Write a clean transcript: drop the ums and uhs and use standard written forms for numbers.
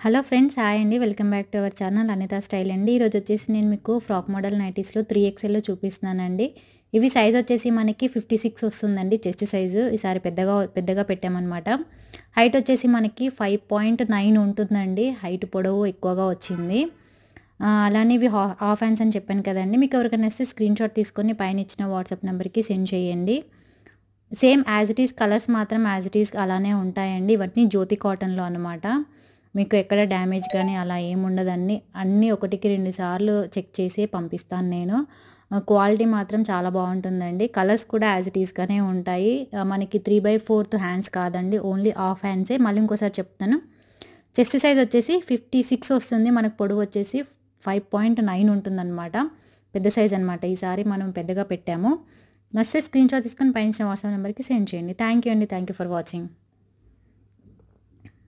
Hello friends, hi అండి. Welcome back to our channel Anita style అండి. ఈరోజు వచ్చేసి నేను మీకు ఫ్రాక్ మోడల్ నైటీస్లో 3XL చూపిస్తున్నానండి. ఇవి సైజ్ వచ్చేసి మనకి 56 వస్తుందండి, చెస్ట్ సైజు. ఈసారి పెద్దగా పెట్టామన్నమాట. హైట్ వచ్చేసి మనకి 5.9 ఉంటుందండి. హైట్ పొడవు ఎక్కువగా వచ్చింది. అలానే ఇవి హాఫ్ హ్యాండ్స్ అని చెప్పాను కదండి. మీకు ఎవరికైనా వస్తే స్క్రీన్ షాట్ తీసుకొని పైన ఇచ్చిన వాట్సాప్ నెంబర్కి సెండ్ చేయండి. Same as it is, colours మాత్రం యాజ్ ఇట్ ఈస్ అలానే ఉంటాయండి. ఇవన్నీ జ్యోతి కాటన్లో అనమాట. మీకు ఎక్కడ డ్యామేజ్ కానీ అలా ఏముండదండి. అన్నీ ఒకటికి 2 సార్లు చెక్ చేసి పంపిస్తాను నేను. క్వాలిటీ మాత్రం చాలా బాగుంటుందండి. కలర్స్ కూడా యాజ్ ఇట్ ఈస్గానే ఉంటాయి. మనకి 3/4 హ్యాండ్స్ కాదండి, ఓన్లీ హాఫ్ హ్యాండ్సే. మళ్ళీ ఇంకోసారి చెప్తాను. చెస్ట్ సైజ్ వచ్చేసి 56 వస్తుంది. మనకు పొడవు వచ్చేసి 5.9 ఉంటుందన్నమాట. పెద్ద సైజ్ అనమాట. ఈసారి మనం పెద్దగా పెట్టాము. నచ్చితే స్క్రీన్ షాట్ తీసుకొని పైన వాట్సాప్ నెంబర్కి సెండ్ చేయండి. థ్యాంక్ యూ అండి. Thank you for watching.